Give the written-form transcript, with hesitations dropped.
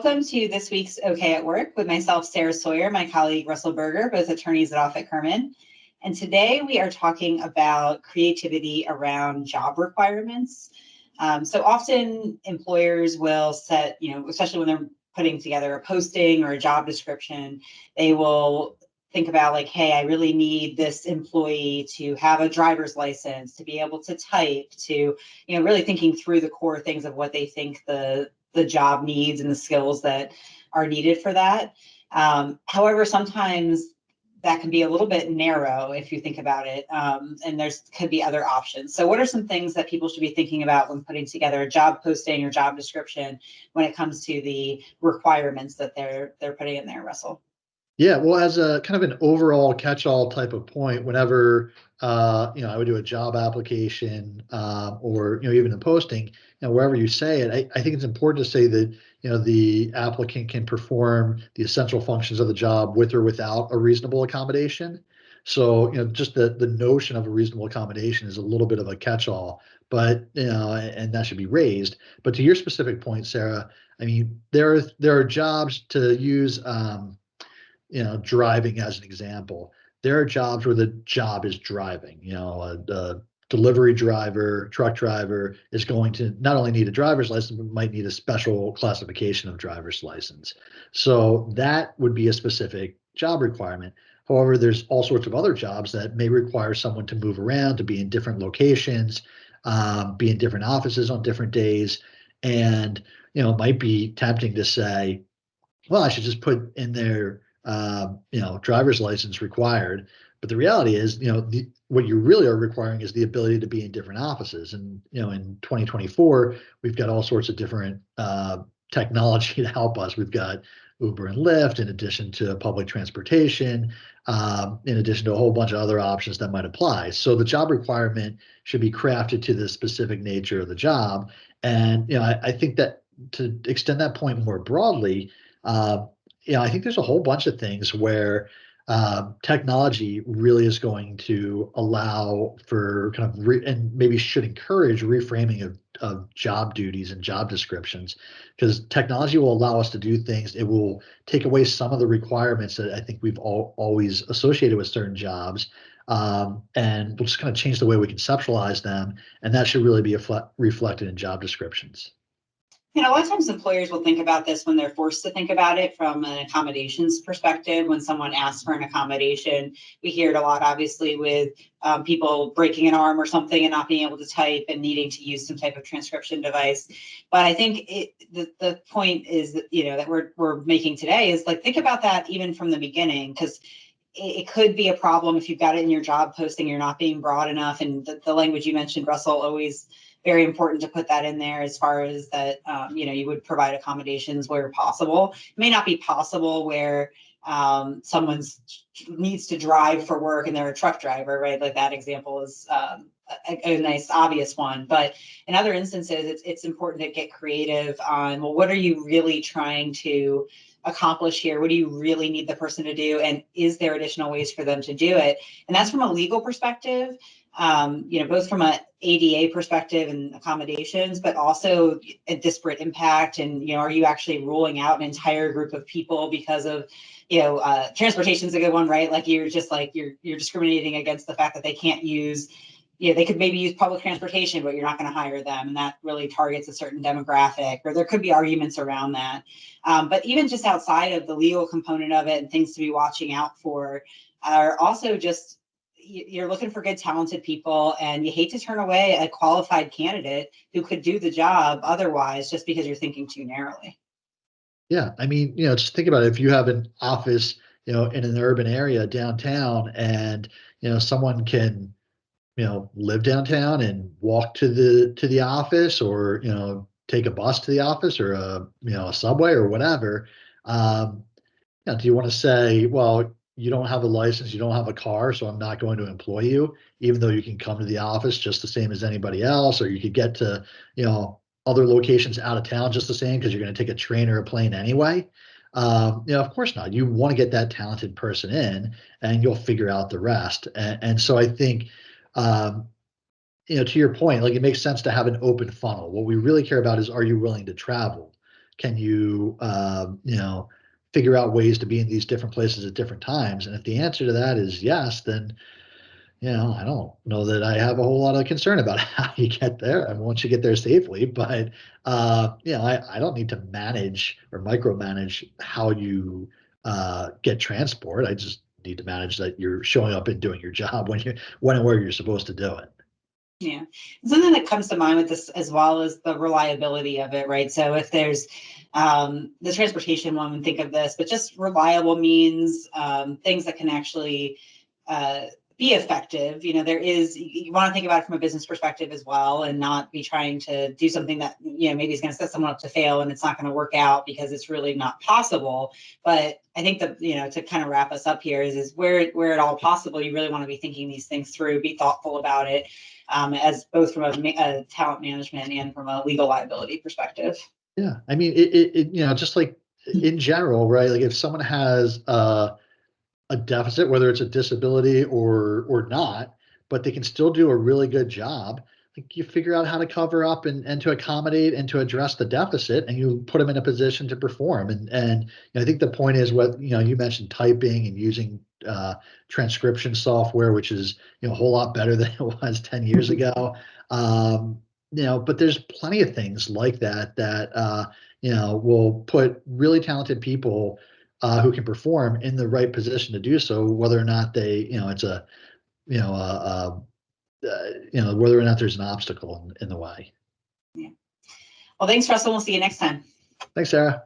Welcome to this week's OK at Work with myself, Sarah Sawyer, my colleague, Russell Berger, both attorneys at Offit Kurman. And today we are talking about creativity around job requirements. So often employers will set, especially when they're putting together a posting or a job description, they will think about like, hey, I really need this employee to have a driver's license, to be able to type, to, really thinking through the core things of what they think the job needs and the skills that are needed for that. However, sometimes that can be a little bit narrow if you think about it, and could be other options. So what are some things that people should be thinking about when putting together a job posting or job description when it comes to the requirements that they're putting in there, Russell? Yeah, well, as a kind of an overall catch-all type of point, whenever I would do a job application or even a posting, wherever you say it, I think it's important to say that the applicant can perform the essential functions of the job with or without a reasonable accommodation. So just the notion of a reasonable accommodation is a little bit of a catch-all, but and that should be raised. But to your specific point, Sarah, I mean there are jobs to use. Driving as an example. There are jobs where the job is driving. A delivery driver, truck driver is going to not only need a driver's license, but might need a special classification of driver's license. So that would be a specific job requirement. However, there's all sorts of other jobs that may require someone to move around, to be in different locations, be in different offices on different days. And, it might be tempting to say, well, I should just put in there driver's license required. But the reality is, what you really are requiring is the ability to be in different offices. And, in 2024, we've got all sorts of different technology to help us. We've got Uber and Lyft, in addition to public transportation, in addition to a whole bunch of other options that might apply. So the job requirement should be crafted to the specific nature of the job. And, I think that to extend that point more broadly, I think there's a whole bunch of things where technology really is going to allow for kind of and maybe should encourage reframing of job duties and job descriptions, because technology will allow us to do things. It will take away some of the requirements that I think we've always associated with certain jobs, and we'll just kind of change the way we conceptualize them, and that should really be reflected in job descriptions. A lot of times employers will think about this when they're forced to think about it from an accommodations perspective. When someone asks for an accommodation, we hear it a lot, obviously, with people breaking an arm or something and not being able to type and needing to use some type of transcription device. But I think the point is that, that we're making today is like, think about that even from the beginning, because it could be a problem if you've got it in your job posting, you're not being broad enough. And the language you mentioned, Russell, always very important to put that in there as far as that, you would provide accommodations where possible. It may not be possible where someone needs to drive for work and they're a truck driver, right? Like that example is a nice obvious one. But in other instances, it's important to get creative on, well, what are you really trying to accomplish here? What do you really need the person to do? And is there additional ways for them to do it? And that's from a legal perspective, both from an ADA perspective and accommodations, but also a disparate impact. And, are you actually ruling out an entire group of people because of, transportation is a good one, right? Like you're discriminating against the fact that they can't use, they could maybe use public transportation, but you're not going to hire them. And that really targets a certain demographic, or there could be arguments around that. But even just outside of the legal component of it and things to be watching out for are also just, you're looking for good, talented people, and you hate to turn away a qualified candidate who could do the job otherwise just because you're thinking too narrowly. Yeah, I mean, just think about it. If you have an office, in an urban area downtown, and someone can, live downtown and walk to the office, or take a bus to the office, or a subway or whatever. Do you want to say, well, you don't have a license, you don't have a car, so I'm not going to employ you, even though you can come to the office just the same as anybody else, or you could get to, other locations out of town just the same because you're going to take a train or a plane anyway? Of course not. You want to get that talented person in, and you'll figure out the rest. And so I think, to your point, like it makes sense to have an open funnel. What we really care about is, are you willing to travel? Can you, figure out ways to be in these different places at different times? And if the answer to that is yes, then, I don't know that I have a whole lot of concern about how you get there and once you get there safely. But, I don't need to manage or micromanage how you get transport. I just need to manage that you're showing up and doing your job when and where you're supposed to do it. Yeah. Something that comes to mind with this as well is the reliability of it, right? So if there's the transportation one, would think of this, but just reliable means things that can actually be effective. You want to think about it from a business perspective as well, and not be trying to do something that, maybe is going to set someone up to fail and it's not going to work out because it's really not possible. But I think that, to kind of wrap us up here is where at all possible, you really want to be thinking these things through, be thoughtful about it, as both from a talent management and from a legal liability perspective. Yeah. I mean, just like in general, right? Like if someone has a deficit, whether it's a disability or not, but they can still do a really good job. Like you figure out how to cover up and to accommodate and to address the deficit, and you put them in a position to perform. And I think the point is what you mentioned typing and using transcription software, which is a whole lot better than it was 10 years ago. But there's plenty of things like that will put really talented people who can perform in the right position to do so, whether or not they, it's a, whether or not there's an obstacle in the way. Yeah. Well, thanks, Russell. We'll see you next time. Thanks, Sarah.